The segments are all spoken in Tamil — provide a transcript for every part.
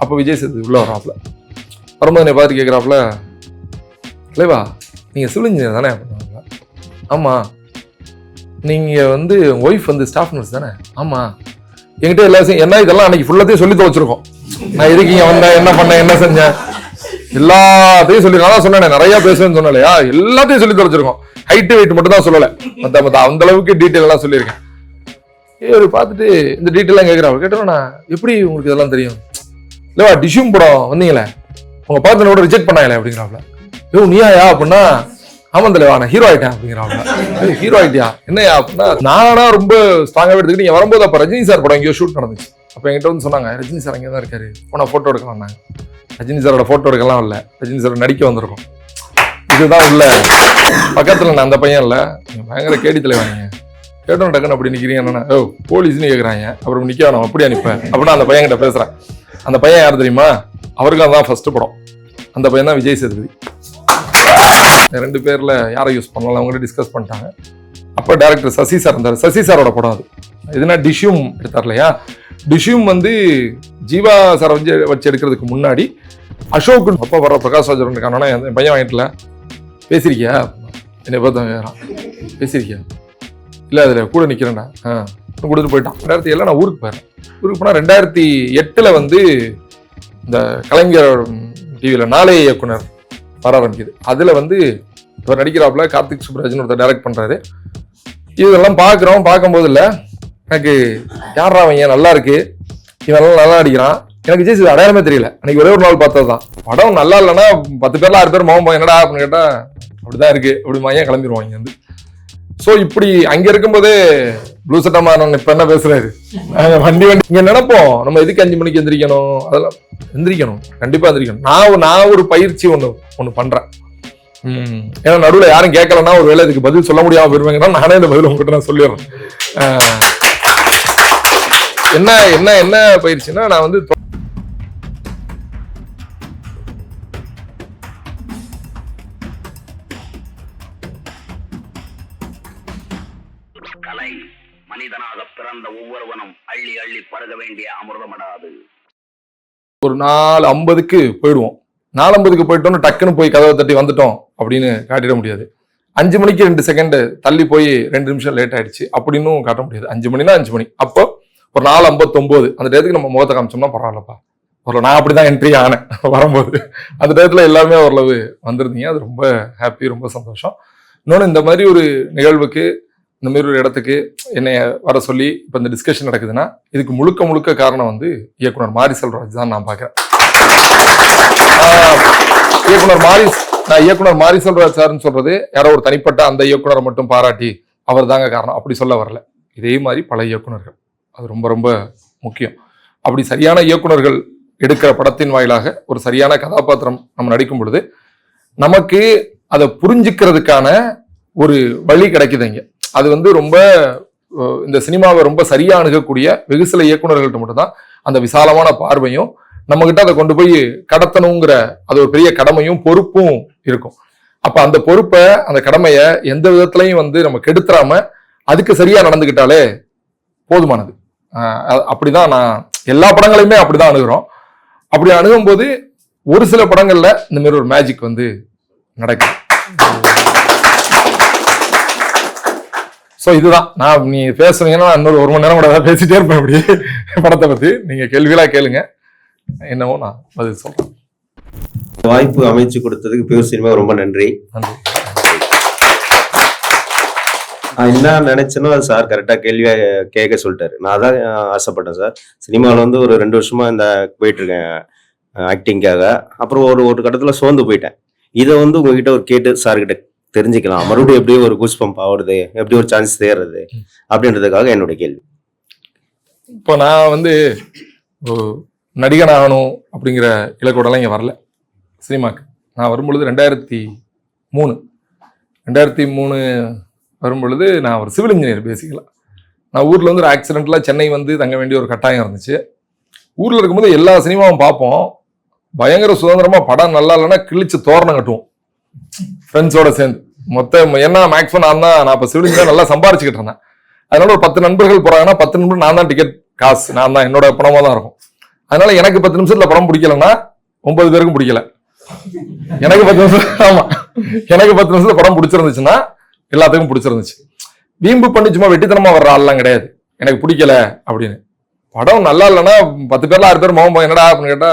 அப்போ விஜய் சேதுபதி உள்ள வராப்புல. வரும்போது என்னை பார்த்து கேட்குறாப்புல, இல்லைவா நீங்கள் சிவில் இன்ஜினியர் தானே அப்படின்னாப்புல. ஆமாம். நீங்கள் வந்து ஒய்ஃப் வந்து ஸ்டாஃப் நர்ஸ் தானே? ஆமாம். என்கிட்ட எல்லா விஷயம் என்ன இதெல்லாம் அன்னைக்கு ஃபுல்லாத்தையும் சொல்லி வச்சிருக்கோம். நான் எதுக்கு இங்கே வந்தேன், என்ன பண்ணேன், என்ன செஞ்சேன், எல்லாத்தையும் சொல்லி நான் தான் சொன்னேன். நிறைய பேசுவேன்னு சொன்னேன் இல்லையா, எல்லாத்தையும் சொல்லி வச்சிருக்கோம். ஹைட்டு வெயிட் மட்டும் தான் சொல்லலை, அந்த அளவுக்கு டீட்டெயில் எல்லாம் சொல்லியிருக்கேன். இவர் பார்த்துட்டு இந்த டீட்டெயிலாம் கேட்குறாரு. கேட்டோன்னா எப்படி உங்களுக்கு இதெல்லாம் தெரியும்? இல்லைவா டிஷ்யூம் படம் வந்தீங்களே, உங்க பார்த்து கூட ரிஜெக்ட் பண்ணாங்களே அப்படிங்கிறாப்ல. ஐயோ நீயா அப்படின்னா, ஆமாம் தலைவா நான் ஹீரோ ஆயிட்டேன் அப்படிங்கிறாப்ல. ஹீரோ ஆயிட்டியா என்னையா அப்படின்னா, நானா ரொம்ப ஸ்ட்ராங்காக எடுத்துக்கிட்டு நீங்க வரும்போது அப்போ ரஜினி சார் படம் எங்கேயோ ஷூட் நடந்துச்சு. அப்போ என்கிட்ட வந்து சொன்னாங்க, ரஜினி சார் அங்கே தான் இருக்காரு, போனால் ஃபோட்டோ எடுக்கலாம். நாங்கள் ரஜினி சாரோட ஃபோட்டோ எடுக்கலாம் இல்லை, ரஜினி சார் நடிக்க வந்திருக்கோம். இதுதான் உள்ள பக்கத்தில் நான் அந்த பையன் இல்லை, பயங்கர கேடி தலைவா நீங்க கேட்டோம் டக்குன்னு அப்படி நிற்கிறீங்க. என்னன்னா ஓ போலீஸ்னு கேட்குறாங்க, அப்புறம் நிற்க வேணும் அப்படியே நிற்பேன் அப்படின்னா அந்த பையன்கிட்ட பேசுகிறேன். அந்த பையன் யார் தெரியுமா? அவருக்கு அதான் ஃபர்ஸ்ட் படம். அந்த பையன் தான் விஜய் சேதுபதி. 2 பேரில் யாரை யூஸ் பண்ணலாம் அவங்கள்ட்ட டிஸ்கஸ் பண்ணிட்டாங்க. அப்போ டேரக்டர் சசி சார் இருந்தார். சசி சாரோட படம் அது. எதுனா டிஷ்யூம் எடுத்தார் இல்லையா. டிஷ்யூம் வந்து ஜீவா சாரை வச்சு எடுக்கிறதுக்கு முன்னாடி அசோக் அப்போ வர பிரகாஷ் ராஜ் இருக்கானா என் பையன் வாங்கிட்டுல பேசியிருக்கியா என்னை பார்த்து பேசியிருக்கியா இல்லை அதில் கூட நிற்கிறேன்டா கொடுத்துட்டு போயிட்டான். 2007 நான் ஊருக்கு போயிடுறேன். ஊருக்கு போனால் 2008 வந்து இந்த கலைஞர் டிவியில் நாளைய இயக்குனர் வர ஆரம்பிக்குது. அதில் வந்து இவர் நடிக்கிறாப்புல கார்த்திக் சுப்ராஜன் ஒருத்தர் டைரக்ட் பண்ணுறாரு. இதெல்லாம் பார்க்கும்போது இல்லை எனக்கு யாரா அவன் நல்லா இருக்கு, இவன் நல்லா நடிக்கிறான். எனக்கு விஜய் சேதுபதி அடையாளமே தெரியல. அன்னைக்கு ஒரே ஒரு நாள் பார்த்தது தான். படம் நல்லா இல்லைன்னா 10 பேர்ல 6 பேர் மோகம் என்னடா அப்படின்னு கேட்டால் அப்படிதான் இருக்கு அப்படிமா ஏன் கிளம்பிடுவாங்க இங்கே வந்து. ஸோ இப்படி அங்கே இருக்கும்போதே ப்ளூ சட்டமா இப்போ என்ன பேசுறாரு, வண்டி இங்கே நினைப்போம் நம்ம எதுக்கு 5 மணிக்கு எந்திரிக்கணும், அதெல்லாம் எந்திரிக்கணும், கண்டிப்பாக எந்திரிக்கணும். நான் ஒரு பயிற்சி ஒன்று பண்ணுறேன். ஏன்னா நடுவில் யாரும் கேட்கலன்னா ஒரு வேலை இதுக்கு பதில் சொல்ல முடியாமல் போயிருவாங்கன்னா நானே இந்த பதில் உங்ககிட்ட நான் சொல்லிடுறேன். என்ன பயிற்சின்னா நான் வந்து கலை மனிதனாக பிறந்த ஒவ்வொருவனும் அள்ளி அள்ளி பருக வேண்டிய அமிர்தமடாது. ஒரு 4:50க்கு போயிடுவோம். 4:50க்கு போயிட்டோன்னு டக்குன்னு போய் கதவை தட்டி வந்துட்டோம் அப்படின்னு காட்டிட முடியாது. 5 மணிக்கு 2 செகண்ட் தள்ளி போய் 2 நிமிஷம் லேட் ஆயிடுச்சு அப்படின்னு காட்ட முடியாது. 5 மணினா 5 மணி. அப்போ ஒரு 4:59 அந்த டயத்துக்கு நம்ம முகத்தை காமிச்சோம்னா பரவாயில்லப்பா. நான் அப்படிதான் என்ட்ரி ஆனேன் வரும்போது. அந்த டயத்துல எல்லாமே ஓரளவு வந்திருந்தீங்க. அது ரொம்ப ஹாப்பி, ரொம்ப சந்தோஷம். இன்னொன்று இந்த மாதிரி ஒரு நிகழ்வுக்கு இந்த மாதிரி ஒரு இடத்துக்கு என்னை வர சொல்லி இப்போ இந்த டிஸ்கஷன் நடக்குதுன்னா இதுக்கு முழுக்க காரணம் வந்து இயக்குனர் மாரி செல்வராஜ் தான் நான் பார்க்குறேன். இயக்குனர் மாரி செல்வராஜ் சார்ன்னு சொல்றது யாரோ ஒரு தனிப்பட்ட அந்த இயக்குனரை மட்டும் பாராட்டி அவர் தாங்க காரணம் அப்படி சொல்ல வரல. இதே மாதிரி பல இயக்குனர்கள், அது ரொம்ப ரொம்ப முக்கியம். அப்படி சரியான இயக்குனர்கள் எடுக்கிற படத்தின் வாயிலாக ஒரு சரியான கதாபாத்திரம் நம்ம நடிக்கும் பொழுது நமக்கு அதை புரிஞ்சுக்கிறதுக்கான ஒரு வழி கிடைக்குதுங்க. அது வந்து ரொம்ப இந்த சினிமாவை ரொம்ப சரியா அணுகக்கூடிய வெகு சில இயக்குனர்கள்ட்ட மட்டும்தான் அந்த விசாலமான பார்வையும் நம்ம கிட்ட அதை கொண்டு போய் கடத்தணுங்கிற அது ஒரு பெரிய கடமையும் பொறுப்பும் இருக்கும். அப்ப அந்த பொறுப்பை அந்த கடமையை எந்த விதத்திலையும் வந்து நம்ம கெடுத்துறாம அதுக்கு சரியா நடந்துக்கிட்டாலே போதுமானது. அப்படிதான் நான் எல்லா படங்களையுமே அப்படிதான் அணுகிறோம். அப்படி அணுகும்போது ஒரு சில படங்கள்ல இந்த மாதிரி ஒரு மேஜிக் வந்து நடக்குது. ஸோ இதுதான் நான் நீ பேசுனீங்கன்னா இன்னொரு 1 மணி நேரம் கூட பேசிட்டே இருப்பேன். அப்படி படத்தை பத்தி நீங்க கேள்விகளா கேளுங்க, என்னவோ நான் பதில் சொல்றேன். வாய்ப்பு அமைச்சு கொடுத்ததுக்கு பியூர் சினிமா ரொம்ப நன்றி. என்ன நினைச்சேனோ அது சார் கரெக்டா கேள்வியா கேட்க சொல்லிட்டாரு. நான் அதான் ஆசைப்பட்டேன் சார். சினிமாவில் வந்து ஒரு 2 வருஷமா இந்த போயிட்டு இருக்கேன் ஆக்டிங்காக. அப்புறம் ஒரு கட்டத்துல சோர்ந்து போயிட்டேன். இதை வந்து உங்ககிட்ட ஒரு கேட்டு சார்கிட்ட தெரிஞ்சுக்கலாம், மறுபடியும் எப்படி ஒரு கூஸ் பம்ப் ஆகுறது, எப்படி ஒரு சான்ஸ் தேர்றது அப்படின்றதுக்காக என்னுடைய கேள்வி. இப்போ நான் வந்து நடிகன் ஆகணும் அப்படிங்கிற இலக்கோடலாம் இங்கே வரல சினிமாக்கு. நான் வரும்பொழுது 2003 வரும்பொழுது நான் ஒரு சிவில் இன்ஜினியர். பேசிக்கலாம் நான் ஊரில் வந்து ஒரு ஆக்சிடென்ட்லாம் சென்னை வந்து தங்க வேண்டிய ஒரு கட்டாயம் இருந்துச்சு. ஊரில் இருக்கும்போது எல்லா சினிமாவும் பார்ப்போம், பயங்கர சுதந்திரமாக படம் நல்லா இல்லைன்னா கிழிச்சு தோரணம் கட்டுவோம் ஃப்ரெண்ட்ஸோட சேர்ந்து. மொத்தம் என்ன மேக்ஸிமம் நான் இப்போ சிவில் இன்ஜினியர் நல்லா சம்பாரிச்சுக்கிட்டு இருந்தேன். அதனால ஒரு 10 நண்பர்கள் போகிறாங்கன்னா 10 நண்பர்கள் நான் தான் டிக்கெட் காசு நான் தான் என்னோட பணமாக தான் இருக்கும். அதனால எனக்கு 10 நிமிஷத்துல படம் பிடிக்கலன்னா 9 பேருக்கும் பிடிக்கல. எனக்கு 10 நிமிஷம், ஆமா, எனக்கு 10 நிமிஷத்துல படம் பிடிச்சிருந்துச்சுன்னா எல்லாத்துக்கும் பிடிச்சிருந்துச்சு. வீம்பு பண்ணி சும்மா வெட்டித்தனமா வர்ற ஆள்லாம் கிடையாது எனக்கு பிடிக்கல அப்படின்னு. படம் நல்லா இல்லைன்னா 10 பேர்ல 6 பேர் மோகம் என்னடா அப்படின்னு கேட்டா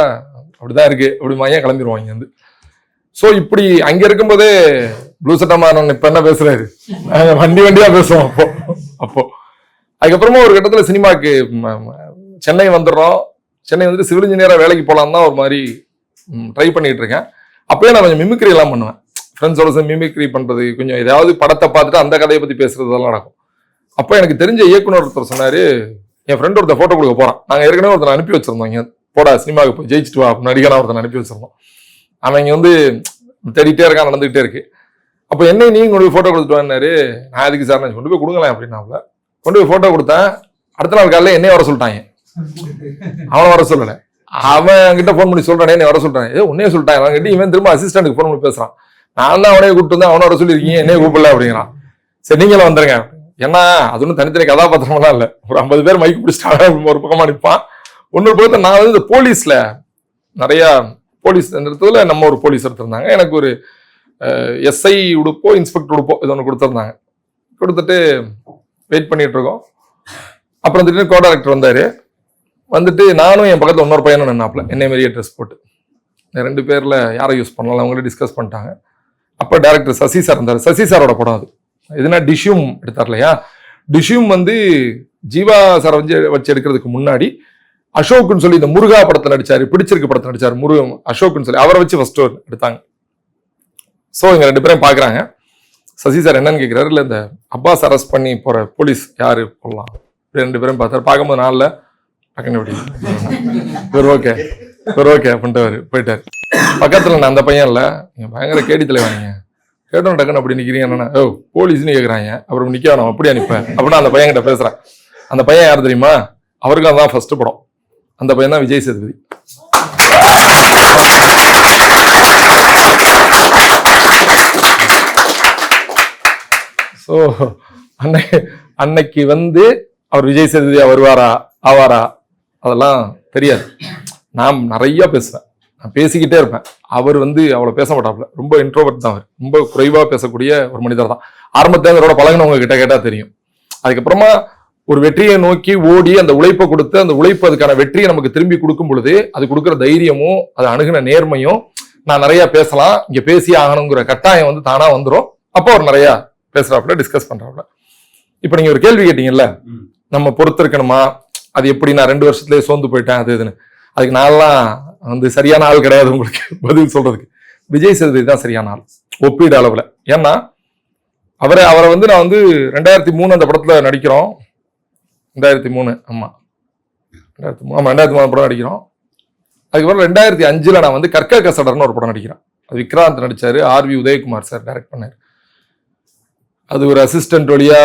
அப்படிதான் இருக்கு அப்படிமாயே கிளம்பிடுவாங்க இங்க வந்து. ஸோ இப்படி அங்க இருக்கும்போதே ப்ளூ சட்டமான இப்ப என்ன பேசுறாரு, வண்டியா பேசுவோம் அப்போ. அதுக்கப்புறமா ஒரு கட்டத்துல சினிமாக்கு சென்னை வந்துடுறோம். சென்னை வந்துட்டு சிவில் இன்ஜினியரா வேலைக்கு போலாம் தான் ஒரு மாதிரி ட்ரை பண்ணிட்டு இருக்கேன். அப்பயே நான் கொஞ்சம் மிமிக்ரி எல்லாம் பண்ணுவேன். ஃப்ரெண்ட்ஸோட மிமிக்ரி பண்றது, கொஞ்சம் ஏதாவது படத்தை பார்த்துட்டு அந்த கதையை பத்தி பேசுறதெல்லாம் நடக்கும். அப்போ எனக்கு தெரிஞ்ச இயக்குனர் ஒருத்தர் சொன்னாரு, என் ஃப்ரெண்ட் ஒருத்தர் போட்டோ கொடுக்க போறான். நாங்க ஏற்கனவே ஒருத்தர் அனுப்பி வச்சிருந்தோம், இங்க போடா சினிமாவுக்கு போய் ஜெயிச்சுட்டு வா நடிகனா ஒருத்தர் அனுப்பி வச்சிருந்தோம். அவன் இங்க வந்து தேடிட்டே இருக்கான், நடந்துகிட்டே இருக்கு. அப்போ என்ன நீங்க கொண்டு போய் போட்டோ கொடுத்துட்டு வாரு. நான் அதுக்கு சார் நான் கொண்டு போய் கொடுங்களேன் அப்படின்னாப்ல. கொண்டு போய் போட்டோ கொடுத்தேன். அடுத்த நாள் காலையில் என்னைய வர சொல்லிட்டாங்க. அவனை வர சொல்லலை, அவன் கிட்ட போன் பண்ணி சொல்றானே என்ன வர சொல்றான். உன்னையே சொல்லிட்டாங்க. அவன் கிட்ட இவன் திரும்ப அசிஸ்டன்ட்டுக்கு போன் பண்ணி பேசுறான். நான் தான் அவனையே கூப்பிட்டு வந்தேன், அவனை வர சொல்லியிருக்கீங்க, என்னைய கூப்பிடல அப்படிங்கிறான். சரி நீங்களும் வந்துருங்க. ஏன்னா அது ஒன்றும் தனித்தனி கதாபாத்திரமெல்லாம் இல்லை, ஒரு 50 பேர் மைக்கு பிடிச்சிட்டாங்க ஒரு பக்கமா நிற்பான். இன்னொரு பக்கத்தை நான் வந்து இந்த போலீஸ்ல நிறைய போலீஸ் இடத்துல நம்ம ஒரு போலீஸ் எடுத்திருந்தாங்க. எனக்கு ஒரு எஸ்ஐ உடுப்போ இன்ஸ்பெக்டர் உடுப்போ இது ஒன்று கொடுத்துருந்தாங்க. கொடுத்துட்டு வெயிட் பண்ணிட்டு இருக்கோம். அப்புறம் திடீர்னு கோ டைரக்டர் வந்தாரு. வந்துட்டு நானும் என் பக்கத்தில் இன்னொரு பையனும் நின்னாப்ல, என்னை மாதிரியே ட்ரெஸ் போட்டு. 2 பேர்ல யாரை யூஸ் பண்ணலாம் அவங்களே டிஸ்கஸ் பண்ணிட்டாங்க. அப்போ டைரக்டர் சசி சார் இருந்தார். சசி சாரோட படம் அது. எதுனா டிஷ்யூம் எடுத்தார் இல்லையா. டிஷ்யூம் வந்து ஜீவா சாரை வச்சு எடுக்கிறதுக்கு முன்னாடி அசோக்குன்னு சொல்லி இந்த முருகா படத்தை நடிச்சாரு, பிடிச்சிருக்கு படத்தை நடிச்சாரு முருகன் அசோக்குன்னு சொல்லி, அவரை வச்சு ஃபர்ஸ்ட் எடுத்தாங்க. ஸோ இங்க 2 பேரையும் பாக்குறாங்க. சசி சார் என்னன்னு கேட்கிறாரு, இல்லை இந்த அப்பாஸ் அரெஸ்ட் பண்ணி போற போலீஸ் யாரு போடலாம். 2 பேரும் பார்த்தாரு. பார்க்கும்போது நாளில் ஓகே அப்படின்ட்டு போயிட்டாரு. பக்கத்துல நான் அந்த பையன் இல்லை, நீங்க பயங்கர கேடி தலைவா, நீங்க கேட்டோம் டக்குன்னு அப்படி நிக்கிறீங்க. என்னன்னா போலீஸ்னு கேட்குறாங்க. அப்புறம் நிக்க வேணாம் அப்படி அனுப்பேன் அப்படின்னா அந்த பையன் கிட்ட பேசுறேன். அந்த பையன் யார் தெரியுமா, அவருக்கு அதான் ஃபர்ஸ்ட் படம். அந்த பையன் தான் விஜய் சேதுபதி. ஸோ அன்னைக்கு வந்து அவர் விஜய் சேதுபதியா வருவாரா ஆவாரா அதெல்லாம் தெரியாது. நான் நிறைய பேசுவேன், நான் பேசிக்கிட்டே இருப்பேன். அவர் வந்து அவ்வளோ பேச மாட்டாப்புல, ரொம்ப இன்ட்ரோவர்ட் தான். அவர் ரொம்ப குறைவாக பேசக்கூடிய ஒரு மனிதர் தான். ஆரம்பத்தில் அவரோட பழகினவங்க கிட்ட கேட்டால் தெரியும். அதுக்கப்புறமா ஒரு வெற்றியை நோக்கி ஓடி அந்த உழைப்பை கொடுத்து அந்த உழைப்பு அதுக்கான வெற்றியை நமக்கு திரும்பி கொடுக்கும் பொழுது அது கொடுக்குற தைரியமும் அது அணுகின நேர்மையும், நான் நிறைய பேசலாம், இங்கே பேசி ஆகணுங்கிற கட்டாயம் வந்து தானா வந்துடும். அப்போ அவர் நிறைய பேசுறாப்புல, டிஸ்கஸ் பண்றாப்புல. இப்போ நீங்க ஒரு கேள்வி கேட்டீங்கல்ல, நம்ம பொறுத்திருக்கணுமா, அது எப்படி நான் 2 வருஷத்துலேயே சோர்ந்து போயிட்டேன் அது இதுன்னு. அதுக்கு நான்லாம் வந்து சரியான ஆள் கிடையாது உங்களுக்கு பதில் சொல்றதுக்கு. விஜய் சேதுபதி தான் சரியான ஆள் ஒப்பீடு அளவுல. ஏன்னா அவரை வந்து நான் வந்து 2003 அந்த படத்துல நடிக்கிறோம். 2003 ஆமா 2003 படம் நடிக்கிறோம். அதுக்கப்புறம் 2005 நான் வந்து கற்க கசடர்னு ஒரு படம் நடிக்கிறேன். அது விக்ராந்த் நடிச்சாரு, RV உதயகுமார் சார் டைரக்ட் பண்ணாரு. அது ஒரு அசிஸ்டன்ட் வழியா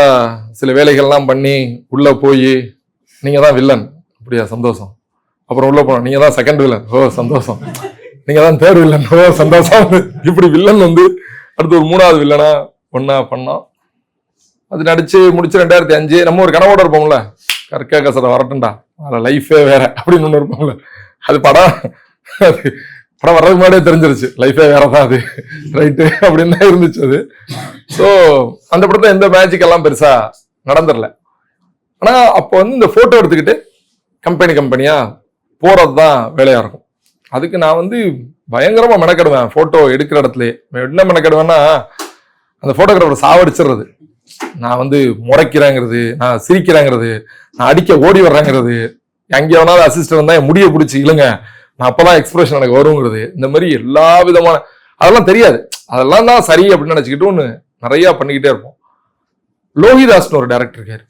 சில வேலைகள்லாம் பண்ணி உள்ள போய் நீங்க தான் வில்லன், அப்படியா சந்தோஷம். அப்புறம் உள்ள போனோம், நீங்க தான் செகண்ட் வில்லன், ஓ சந்தோஷம். நீங்க தான் தேர்ட் வில்லன், ஓ சந்தோஷம். இப்படி வில்லன் வந்து அடுத்து ஒரு 3வது வில்லனா ஒன்னா பண்ணோம். அது நடிச்சு முடிச்சு 2005 நம்ம ஒரு கனவோட இருப்போம்ல, கற்க கசட வரட்டும்டா அதில் லைஃபே வேற அப்படின்னு ஒன்று இருப்போம்ல. அது படம் வர்றதுக்கு முன்னாடியே தெரிஞ்சிருச்சு லைஃபே வேற தான் அது, ரைட்டு அப்படின்னு தான் இருந்துச்சு அது. ஸோ அந்த படத்தை எந்த மேஜிக் எல்லாம் பெருசா நடந்துடல. ஆனா அப்போ வந்து இந்த போட்டோ எடுத்துக்கிட்டு கம்பெனியா போறது தான் வேலையா இருக்கும். அதுக்கு நான் வந்து பயங்கரமா மெனக்கெடுவேன். போட்டோ எடுக்கிற இடத்துல என்ன மெனக்கெடுவேன்னா, அந்த போட்டோகிராஃபரை சாவடிச்சிடுறது. நான் வந்து முறைக்கிறேங்கிறது, நான் சிரிக்கிறேங்கிறது, நான் அடிக்க ஓடி வர்றேங்கிறது, எங்கே வேணாலும் அசிஸ்டன்ட் வந்தா என் முடியை பிடிச்சி இல்லைங்க நான் அப்பதான் எக்ஸ்பிரஷன் எனக்கு வருங்கிறது, இந்த மாதிரி எல்லா விதமான அதெல்லாம் தெரியாது. அதெல்லாம் தான் சரி அப்படின்னு நினைச்சுக்கிட்டு ஒன்று நிறைய பண்ணிக்கிட்டே இருப்போம். லோகிதாஸ்னு ஒரு டைரக்டர் இருக்காரு,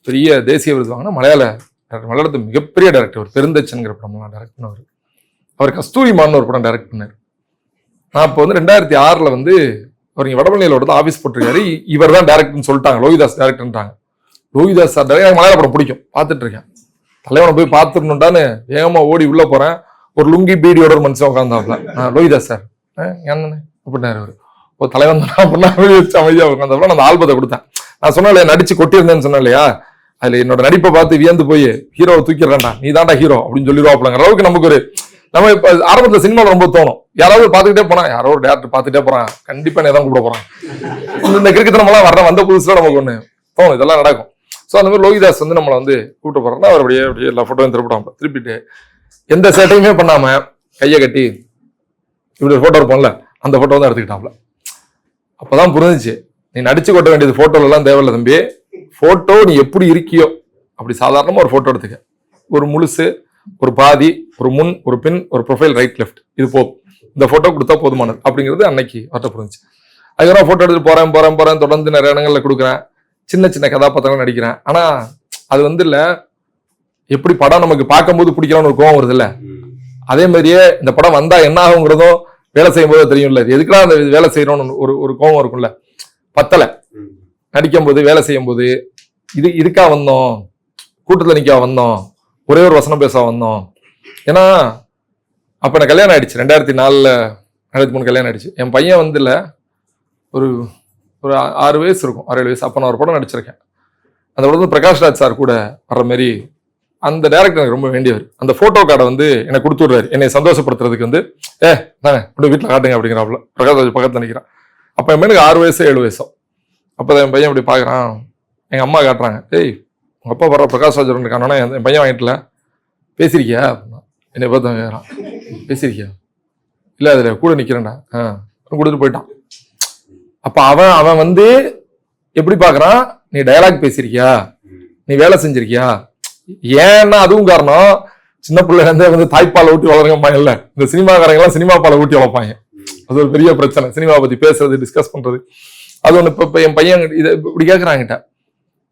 பெரிய தேசிய விருது வாங்கினா மலையாளத்து மிகப்பெரிய டைரக்டர். ஒரு பெருந்தச்சன்கிற படம்லாம் டைரக்ட் பண்ணவர். அவர் கஸ்தூரிமான்னு ஒரு படம் டைரக்ட் பண்ணார். நான் இப்போ வந்து 2006 வந்து அவர் இங்கே வடபழனியில் ஆஃபீஸ் போட்டிருக்காரு. இவர் தான் டைரக்டர்னு சொல்லிட்டாங்க, லோகிதாஸ் டைரக்டர்ன்றாங்க. லோகிதாஸ் சார் டைரக்டர், எனக்கு மலையாள படம் பிடிக்கும், பார்த்துட்டு இருக்கேன். தலைவனை போய் பார்த்துடணுன்டான்னு வேகமா ஓடி உள்ள போறேன். ஒரு லுங்கி பீடியோட ஒரு மனுஷன் உட்காந்தாப்புல, லோகிதாஸ் சார் என்னன்னு அப்படின்னாரு. அவர் ஒரு தலைவன் தான் அப்படின்னா வச்சு அமைதியாக உட்காந்தாப்புல. நான் அந்த ஆல்பத்தை கொடுத்தேன். நான் சொன்னேன் இல்லையா, நடிச்சு கொட்டியிருந்தேன்னு சொன்னேன் இல்லையா, அதுல என்னோட நடிப்பை பார்த்து வியந்து போய் ஹீரோவை தூக்கிடுறேன்டா, நீ தான்டா ஹீரோ அப்படின்னு சொல்லிடுவாப்லங்கிற அளவுக்கு நமக்கு ஒரு நம்ம இப்ப ஆரம்பத்துல சினிமாவில் ரொம்ப தோணும். யாராவது பார்த்துக்கிட்டே போனா, யாரோ ஒரு டேரக்டர் பார்த்துட்டே போறான், கண்டிப்பா நீ தான் கூப்பிட போறான். இந்த கிறுக்குத்தனமெல்லாம் வந்த புதுசுல நமக்கு ஒண்ணு தோணும், இதெல்லாம் நடக்கும். ஸோ அந்த மாதிரி லோகிதாஸ் வந்து நம்மளை வந்து கூப்பிட்டு போறோம்னா அவர் அப்படியே எல்லா போட்டோவும் திருப்பிட்டு எந்த சேட்டையுமே பண்ணாம கையை கட்டி இப்படி போட்டோ இருப்போம்ல, அந்த போட்டோ தான் எடுத்துக்கிட்டாப்ல. அப்பதான் புரிஞ்சிச்சு, நீ நடிச்சு கொட்ட வேண்டியது போட்டோல எல்லாம் தேவையில்ல தம்பி, போட்டோ நீ எப்படி இருக்கியோ அப்படி சாதாரணமா ஒரு போட்டோ எடுத்துக்க, ஒரு முழுசு, ஒரு பாதி, ஒரு முன், ஒரு பின், ஒரு ப்ரொஃபைல் ரைட் லெஃப்ட், இது போதும், இந்த போட்டோ கொடுத்தா போதுமானது அப்படிங்கிறது அன்னைக்கு வரட்ட புரிஞ்சிச்சு. அதுக்கப்புறம் போட்டோ எடுத்து போறேன் தொடர்ந்து நிறைய இடங்கள்ல கொடுக்குறேன், சின்ன சின்ன கதாபாத்திரம் நடிக்கிறேன். ஆனா அது வந்து இல்ல, எப்படி படம் நமக்கு பார்க்கும்போது பிடிக்கலாம்னு ஒரு கோவம் வருது இல்ல, அதே மாதிரியே இந்த படம் வந்தா என்ன ஆகுங்கிறதும் வேலை செய்யும் போது தெரியும்ல, எதுக்குலாம் அந்த வேலை செய்யறோம்னு ஒரு கோவம் இருக்கும்ல. பத்தலை நடிக்கும் போது, வேலை செய்யும் போது, இதுக்கா வந்தோம், கூட்டத்தில் நிற்கா வந்தோம், ஒரே ஒரு வசனம் பேச வந்தோம். ஏன்னா அப்ப எனக்கு கல்யாணம் ஆயிடுச்சு, 2004 2003 கல்யாணம் ஆயிடுச்சு. என் பையன் வந்து இல்ல ஒரு 6 வயசு இருக்கும், 6-7 வயசு. அப்ப நான் ஒரு படம் நடிச்சிருக்கேன். அந்த படத்துல பிரகாஷ் ராஜ் சார் கூட வர்ற மாதிரி அந்த டைரக்டர் எனக்கு ரொம்ப வேண்டியவர். அந்த போட்டோ கார்டை வந்து எனக்கு கொடுத்து விடுறாரு, என்னை சந்தோஷப்படுத்துறதுக்கு வந்து தானே கொண்டு வீட்டில் காட்டுங்க அப்படிங்கிறாப்புல. பிரகாஷ் ராஜ் பக்கத்துல நினைக்கிறான். அப்ப என் பையனுக்கு 6 வயசு 7 வயசோ. அப்போ என் பையன் இப்படி பாக்குறான், எங்க அம்மா காட்டுறாங்க, உங்க அப்பா வர்ற பிரகாஷ் ராஜ் இருக்கானோன்னா என் பையன் வாங்கிட்டுல பேசிருக்கியா, என்னை பார்த்து கேட்குறான், பேசிருக்கியா, இல்ல அதுல கூட நிக்கிறேன்டா, கொடுத்துட்டு போயிட்டான். அப்ப அவன் வந்து எப்படி பாக்குறான், நீ டயலாக் பேசிருக்கியா, நீ வேலை செஞ்சிருக்கியா. ஏன்னா அதுவும் காரணம், சின்ன பிள்ளைல இருந்தே வந்து தாய்ப்பாலை ஊட்டி வளருங்கம்மா. இல்ல இந்த சினிமாக்காரங்க எல்லாம் சினிமா பாலை ஊட்டி வளர்ப்பாங்க, அது ஒரு பெரிய பிரச்சனை. சினிமா பத்தி பேசுறது, டிஸ்கஸ் பண்றது, அது ஒண்ணு. இப்ப என் பையன் இதை இப்படி கேட்கறாங்கிட்ட,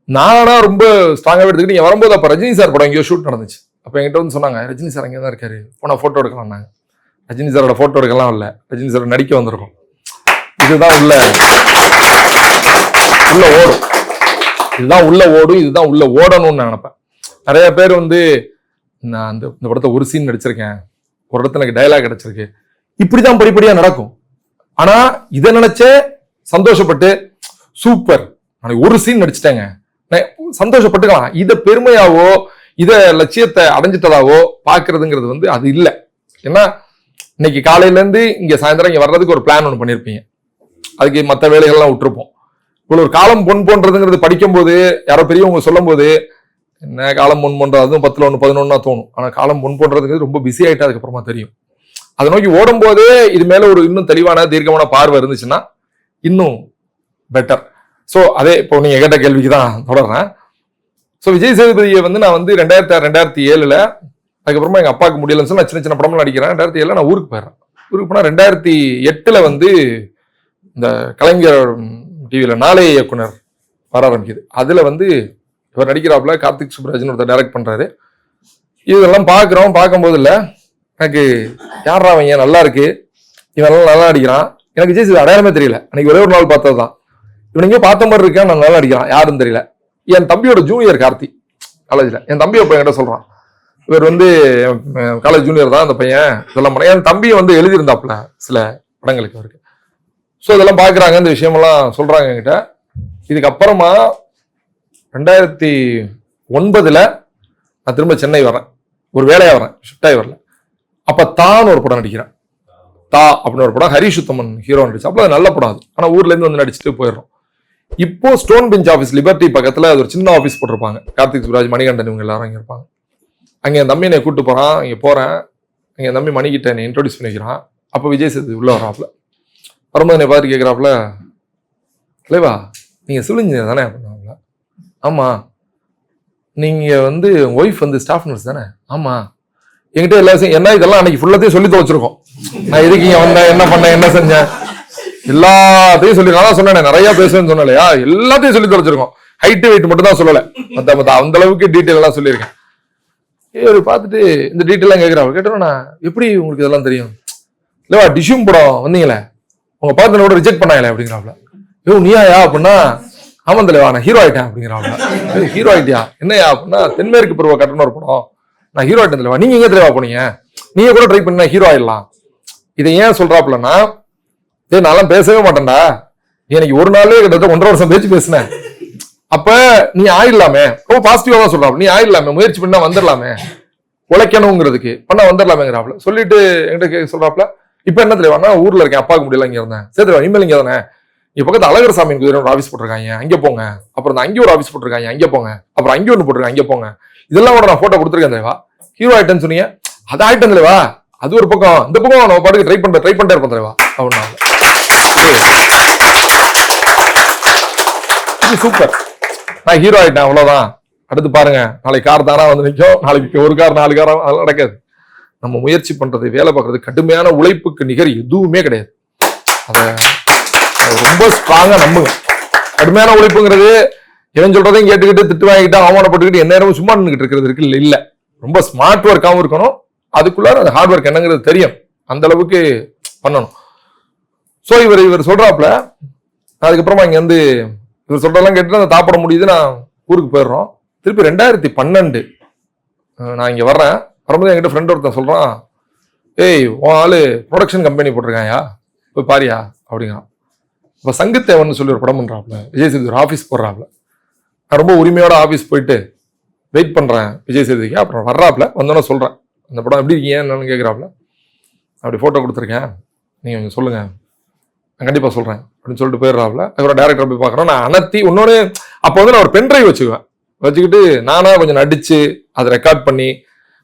நானா ரொம்ப ஸ்ட்ராங்காக எடுத்துக்கிட்டு இங்க வரும்போது அப்ப ரஜினி சார் படம் எங்கேயோ ஷூட் நடந்துச்சு. அப்ப என்கிட்ட வந்து சொன்னாங்க, ரஜினி சார் அங்கே தான் இருக்காரு, போனா போட்டோ எடுக்கலாம்னாங்க. ரஜினி சாரோட போட்டோ எடுக்கலாம் இல்ல, ரஜினி சார் நடிக்க வந்திருக்கும். இதுதான் உள்ள ஓடும், இதுதான் உள்ள ஓடும், இதுதான் உள்ள ஓடணும்னு நான் நினைப்பேன். நிறைய பேர் வந்து நான் இந்த படத்தை ஒரு சீன் நடிச்சிருக்கேன், ஒரு இடத்துல எனக்கு டயலாக் கிடைச்சிருக்கு, இப்படிதான் படிப்படியா நடக்கும். ஆனா இதை நினைச்சே சந்தோஷப்பட்டு சூப்பர் நாளைக்கு ஒரு சீன் நடிச்சிட்டேங்க சந்தோஷப்பட்டுக்கலாம். இதை பெருமையாவோ இத லட்சியத்தை அடைஞ்சிட்டதாவோ பாக்குறதுங்கிறது வந்து அது இல்லை. ஏன்னா இன்னைக்கு காலையில இருந்து இங்க சாயந்தரம் இங்க வர்றதுக்கு ஒரு பிளான் ஒன்று பண்ணிருப்பீங்க, அதுக்கு மற்ற வேலைகள்லாம் விட்டுருப்போம். இவ்வளவு ஒரு காலம் பொன் போன்றதுங்கிறது படிக்கும் போது யாரோ பெரியவங்க சொல்லும் போது என்ன காலம் பொன் போன்றது, அதுவும் 10ல் 1 11 தோணும். ஆனா காலம் பொன் போன்றதுங்கிறது ரொம்ப பிஸி ஆயிட்டா அதுக்கப்புறமா தெரியும். அதை நோக்கி ஓடும் போதே இது மேல ஒரு இன்னும் தெளிவான தீர்க்கமான பார்வை இருந்துச்சுன்னா இன்னும் பெட்டர். ஸோ அதே இப்போ நீங்க கேட்ட கேள்விக்கு தான் தொடர்றேன். ஸோ விஜய் சேதுபதியை வந்து நான் வந்து 2007 அதுக்கப்புறமா எங்க அப்பாவுக்கு முடியலன்னு சொல்லி நான் சின்ன சின்ன படம்லாம் நடிக்கிறேன். 2007 நான் ஊருக்கு போயிடுறேன். ஊருக்கு போனா 2008 வந்து இந்த கலைஞர் டிவியில நாளைய இயக்குனர் வர ஆரம்பிக்குது. அதுல வந்து இவர் நடிக்கிறாப்புல, கார்த்திக் சுப்ராஜன் ஒருத்தர் டைரக்ட் பண்றாரு. இதெல்லாம் பார்க்கும்போது இல்ல எனக்கு யாரா அவங்க நல்லா இருக்கு, இவன் நல்லா நடிக்கிறான். எனக்கு விஜய் சேதுபதி அடையாளமே தெரியல. அன்னைக்கு ஒரே ஒரு நாள் பார்த்ததுதான், இவன் எங்கேயோ பார்த்த மாதிரி இருக்கேன், நான் நல்லா நடிக்கிறான், யாருன்னு தெரியல. என் தம்பியோட ஜூனியர் கார்த்தி காலேஜ்ல, என் தம்பி அப்ப என்கிட்ட சொல்றான், இவர் வந்து காலேஜ் ஜூனியர் தான் அந்த பையன், இதெல்லாம் பண்ண. என் தம்பியை வந்து எழுதியிருந்தாப்புல சில படங்களுக்கு அவருக்கு. ஸோ இதெல்லாம் பாக்குறாங்க, இந்த விஷயமெல்லாம் சொல்றாங்க என்கிட்ட. இதுக்கப்புறமா 2009 நான் திரும்ப சென்னை வரேன், ஒரு வேலையா வரேன், ஷிஃப்ட் ஆகி வரல. அப்ப தான் ஒரு படம் நடிக்கிறேன், தா அப்படின்னு ஒரு படம், ஹரிஷ் உத்தமன் ஹீரோ நடிச்சு. அப்போ அது நல்ல படம். அது ஆனா ஊர்ல இருந்து வந்து நடிச்சுட்டு போயிடுறோம். இப்போ ஸ்டோன் பெஞ்ச் ஆஃபீஸ் லிபர்ட்டி பக்கத்துல அது ஒரு சின்ன ஆஃபீஸ் போட்டிருப்பாங்க, கார்த்திக் சுப்ராஜ், மணிகண்டன் இவங்க எல்லாரும் அங்கே இருப்பாங்க. அங்கே என் தம்பி என்னை கூப்பிட்டு போறான், இங்கே போறேன், அங்கே என் தம்பி மணிக்கிட்ட என்னை இன்ட்ரோடியூஸ் பண்ணிக்கிறான். அப்போ விஜய் சேதுபதி உள்ள வராப்புல, வரும்போது என்னை பார்த்து கேட்குறாப்புல, இல்லைவா நீங்க சிவில் இன்ஜினியர் தானே அப்படின்னாப்புல. ஆமா. நீங்க வந்து ஒய்ஃப் வந்து ஸ்டாஃப் நர்ஸ் தானே? ஆமா. என்கிட்ட எல்லாத்தையும் என்ன இதெல்லாம் அன்னைக்கு ஃபுல்லாத்தையும் சொல்லி தொலைச்சிருக்கோம். நான் எதுக்கு இங்க வந்தேன், என்ன பண்ணேன், என்ன செஞ்சேன், எல்லாத்தையும் சொல்லி, நான் தான் சொன்னேன் நிறைய பேசுவேன்னு சொன்னேன் இல்லையா, எல்லாத்தையும் சொல்லி தொலைச்சிருக்கோம். ஹைட்டு வெயிட் மட்டும் தான் சொல்லலை, மத்த அந்த அளவுக்கு டீட்டெயில் எல்லாம் சொல்லியிருக்கேன். இவர் பார்த்துட்டு இந்த டீட்டெயிலாம் கேட்குறாரு. கேட்டோம், நான் எப்படி உங்களுக்கு இதெல்லாம் தெரியும்? இல்லவா டிஷ்யூம் படம் வந்தீங்களே, உங்க பார்த்து கூட ரிஜெக்ட் பண்ணாங்களே அப்படிங்கிறாப்ல. நீயா அப்படின்னா, ஆமாம் தலைவா நான் ஹீரோ ஆயிட்டேன் அப்படிங்கிறாப்ல. ஹீரோ ஆயிட்டியா, என்னையா அப்படின்னா, தென்மேற்கு பருவ கட்டணும் ஒரு படம், நான் ஹீரோ ஆயிட்டேன் தலைவா. நீங்க எங்க தலைவா போனீங்க, நீங்க கூட ட்ரை பண்ணா ஹீரோ ஆயிடலாம். இதை ஏன் சொல்றாப்புலன்னா, நான்லாம் பேசவே மாட்டேன்டா, எனக்கு ஒரு நாளே கிட்டத்தட்ட 1.5 வருஷம் பேச்சு பேசினேன். அப்ப நீ ஆயிடலாமே, ரொம்ப பாசிட்டிவா தான் சொல்றாப்ல, நீ ஆயிடலாமே, முயற்சி பண்ணா வந்துடலாமே, உழைக்கணுங்கிறதுக்கு பண்ணா வந்துடலாமேங்கிறாப்ல. சொல்லிட்டு என்கிட்ட சொல்றாப்ல, இப்ப என்ன தெரியுமா, ஊர்ல இருக்கேன், அப்பாவுக்கு முடியல, இங்க இருந்தேன். சரி இனிமேல் இங்க தானே, இங்க பக்கத்து அழகர் சாமி குதிரை ஒரு ஆஃபீஸ் போட்டிருக்காங்க, அங்க போங்க. அப்புறம் அங்கே ஒரு ஆஃபீஸ் போட்டிருக்காங்க, அங்க போங்க. அப்புறம் அங்கே ஒன்று போட்டிருக்காங்க, அங்க போங்க. இதெல்லாம் கூட நான் போட்டோ கொடுத்துருக்கேன் தலைவா. ஹீரோ ஆயிட்டேன்னு சொன்னீங்க, அது ஆயிட்டேன் தலைவா. அது ஒரு பக்கம், இந்த பக்கம் நம்ம பாட்டுக்கு ட்ரை பண்ணிட்டே இருப்போம் தலைவா அப்படின்னா. சூப்பர், நான் ஹீரோ ஆயிட்டேன், அவ்வளவுதான். அடுத்து பாருங்க, நாளைக்கு கார் தானா வந்து நிற்கும், நாளைக்கு ஒரு கார் 4 கார், அதெல்லாம் நடக்காது. நம்ம முயற்சி பண்றது, வேலை பார்க்கறது, கடுமையான உழைப்புக்கு நிகர் எதுவுமே கிடையாது. அத ரொம்ப ஸ்ட்ராங்கா நம்புங்க. கடுமையான உழைப்புங்கிறது இவன் சொல்றதையும் கேட்டுக்கிட்டு திட்டு வாங்கிட்டு அவமானப்பட்டுக்கிட்டு என்ன நேரமும் சும்மா நின்றுகிட்டு இருக்கிறது இருக்கு இல்ல. ரொம்ப ஸ்மார்ட் ஒர்க்காகவும் இருக்கணும், அதுக்குள்ளார அந்த ஹார்ட் ஒர்க் என்னங்கிறது தெரியும், அந்த அளவுக்கு பண்ணணும். ஸோ இவர் சொல்றாப்ல, அதுக்கப்புறமா இங்க வந்து இவர் சொல்றதெல்லாம் கேட்டு அந்த தாப்பட முடியுது. நான் ஊருக்கு போயிடுறோம். திருப்பி 2012 நான் இங்க வர்றேன். வரும்போது என்கிட்ட ஃப்ரெண்ட் ஒருத்தன் சொல்றான், ஏய் உன் ஆளு ப்ரொடக்ஷன் கம்பெனி போட்டிருக்காயா, போய் பாரியா அப்படிங்கிறான். இப்போ சங்கத்தேவன் சொல்லி ஒரு படம் பண்றாப்ல, விஜய் சேதுபதி ஒரு ஆஃபீஸ் போடுறாப்ல. நான் ரொம்ப உரிமையோட ஆஃபீஸ் போயிட்டு வெயிட் பண்றேன் விஜய் சேதுபதிக்கு. அப்புறம் வர்றாப்ல, வந்தோன்னே சொல்றேன், அந்த படம் எப்படி இருக்கீங்க என்னன்னு கேட்குறாப்ல. அப்படி ஃபோட்டோ கொடுத்துருக்கேன், நீங்கள் கொஞ்சம் சொல்லுங்க, நான் கண்டிப்பாக சொல்கிறேன் அப்படின்னு சொல்லிட்டு போயிடுறாப்ல. அப்புறம் டேரக்டர் போய் பார்க்குறோம். நான் அனத்தி இன்னொன்று, அப்போ வந்து நான் ஒரு பென்ட்ரைவ் வச்சுக்கிட்டு நானாக கொஞ்சம் நடிச்சு அதை ரெக்கார்ட் பண்ணி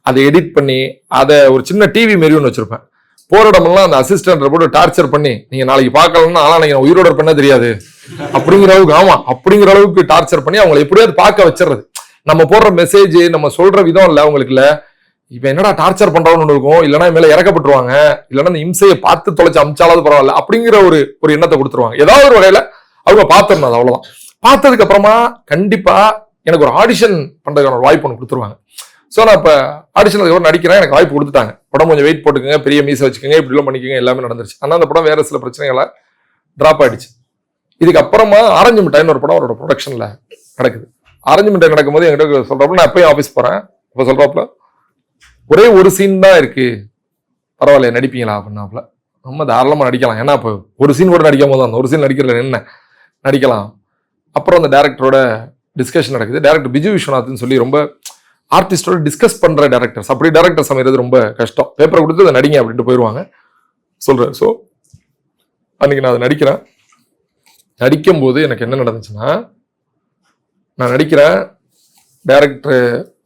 அதை எடிட் பண்ணி அதை ஒரு சின்ன டிவி மாரி ஒன்று வச்சிருப்பேன். போற இடமெல்லாம் அந்த அசிஸ்டன்ட் போட்டு டார்ச்சர் பண்ணி, நீங்க நாளைக்கு பார்க்கலன்னா ஆனால் நீங்க உயிரோட பண்ண தெரியாது அப்படிங்கிற அளவுக்கு, ஆமா அப்படிங்கிற அளவுக்கு டார்ச்சர் பண்ணி அவங்களை எப்படியாவது பார்க்க வச்சிடறது. நம்ம போடுற மெசேஜ், நம்ம சொல்ற விதம் இல்லை அவங்களுக்கு இல்ல, இப்ப என்னடா டார்ச்சர் பண்றோம்னு இருக்கும், இல்லைன்னா மேல இறக்கப்பட்டுருவாங்க, இல்லைன்னா அந்த இம்சையை பார்த்து தொலைச்சு அமிச்சாலாவது பரவாயில்ல அப்படிங்கிற ஒரு எண்ணத்தை கொடுத்துருவாங்க. ஏதாவது ஒரு வகையில அவங்க பார்த்துருந்தது, அவ்வளவுதான். பார்த்ததுக்கு அப்புறமா கண்டிப்பா எனக்கு ஒரு ஆடிஷன் பண்றதுக்கான ஒரு வாய்ப்பு ஒன்று கொடுத்துருவாங்க. ஸோ நான் இப்போ ஆடிஷனுக்கு நடிக்கிறேன், எனக்கு வாய்ப்பு கொடுத்துட்டாங்க. படம் கொஞ்சம் வெயிட் போட்டுக்கோங்க, பெரிய மீசை வச்சுக்கோங்க, இப்படிலாம் பண்ணிக்கோங்க, எல்லாமே நடந்துருச்சு. ஆனால் அந்த படம் வேற சில பிரச்சனைகளை டிராப் ஆயிடுச்சு. இதுக்கு அப்புறமா ஆரஞ்சு மிட்டாய்னு ஒரு படம் அவரோட ப்ரொடக்ஷன்ல நடக்குது. ஆரஞ்சு மிட்டாய் நடக்கும்போது என்கிட்ட சொல்றாப்புல, நான் எப்பயும் ஆஃபீஸ் போறேன். இப்போ சொல்றாப்புல, ஒரே ஒரு சீன் தான் இருக்கு, பரவாயில்ல நடிப்பீங்களா அப்படின்னாப்புல. நம்ம தாராளமா நடிக்கலாம், ஏன்னா இப்போ ஒரு சீன் கூட நடிக்கும் போது அந்த ஒரு சீன் நடிக்கிறதுல என்ன நடிக்கலாம். அப்புறம் அந்த டேரக்டரோட டிஸ்கஷன் நடக்குது. டேரக்டர் பிஜு விஸ்வநாத்னு சொல்லி ரொம்ப ஆர்டிஸ்டோட டிஸ்கஸ் பண்ற டேரக்டர்ஸ், அப்படி டேரக்டர்ஸ் அமைகிறது ரொம்ப கஷ்டம். பேப்பரை கொடுத்து அதை நடிங்க அப்படின்ட்டு போயிடுவாங்க சொல்றேன். ஸோ அன்னைக்கு நான் அதை நடிக்கிறேன். நடிக்கும் போது எனக்கு என்ன நடந்துச்சுன்னா, நான் நடிக்கிறேன், டேரக்டர்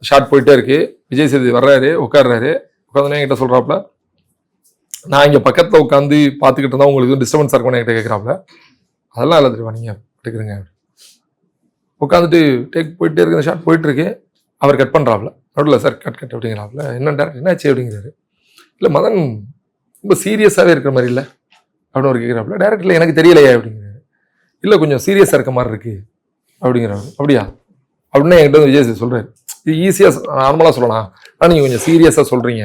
ஷார்ட் போயிட்டே இருக்கு, விஜய் சேதுபதி வர்றாரு, உட்காடுறாரு. உட்காந்து என்கிட்ட சொல்றாப்புல, நான் இங்க பக்கத்துல உட்காந்து பார்த்துக்கிட்டு இருந்தா உங்களுக்கு டிஸ்டர்பன்ஸா இருக்கும்னு என்கிட்ட கேட்கிறாப்புல. அதெல்லாம் இல்லை தெரியுமா, நீங்க எடுக்கிறீங்க. உட்காந்துட்டு டேக் போயிட்டே இருக்கு, ஷார்ட் போயிட்டு இருக்கு. அவர் கட் பண்றாப்ல, நடுவில் சார் கட் அப்படிங்கிறாப்ல. என்ன டேரக்டர் என்னாச்சு அப்படிங்கிறாரு. இல்லை மதன் ரொம்ப சீரியஸாகவே இருக்கிற மாதிரி இல்லை அப்படின்னு ஒரு கேட்குறாப்புல. டேரக்டர்ல எனக்கு தெரியலையே அப்படிங்கிறாரு. இல்லை கொஞ்சம் சீரியஸாக இருக்க மாதிரி இருக்கு அப்படிங்கிறாரு. அப்படியா அப்படின்னு என்கிட்ட வந்து விஜய் சொல்றாரு. இது ஈஸியாக நார்மலாக சொல்லலாம், ஆனால் நீங்கள் கொஞ்சம் சீரியஸாக சொல்றீங்க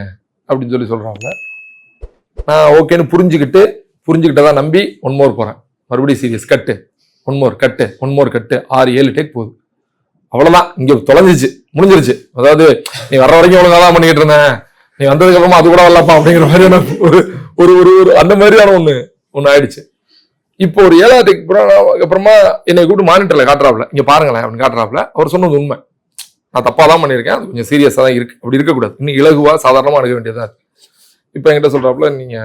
அப்படின்னு சொல்லி சொல்றாப்ல. நான் ஓகேன்னு புரிஞ்சுக்கிட்டதான் நம்பி ஒன்மோர் போறேன். மறுபடியும் சீரியஸ் கட்டு, ஒன்மோர் கட்டு, 6-7 டேக் போகுது. அவ்வளவுதான், இங்க தொலைஞ்சிச்சு, முடிஞ்சிருச்சு. அதாவது நீ வர்ற வரைக்கும் ஒழுங்கா தான் பண்ணிக்கிட்டு இருந்தேன், நீ வந்ததுக்கு அப்புறமா அது கூட வரலப்பா அப்படிங்கிற மாதிரியான ஒரு அந்த மாதிரியான ஒண்ணு ஆயிடுச்சு. இப்போ ஒரு 7வது டேக் அப்புறமா என்னை கூப்பிட்டு மானிட்டர்ல காட்டுறாப்ல, இங்க பாருங்களேன் அப்படின்னு காட்டுறாப்ல. அவர் சொன்னது உண்மை, நான் தப்பா தான் பண்ணியிருக்கேன், அது கொஞ்சம் சீரியஸா தான் இருக்கு, அப்படி இருக்கக்கூடாது, இன்னும் இலகுவா சாதாரணமா அணுக வேண்டியதா இருக்கு. இப்போ என்கிட்ட சொல்றாப்புல, நீங்க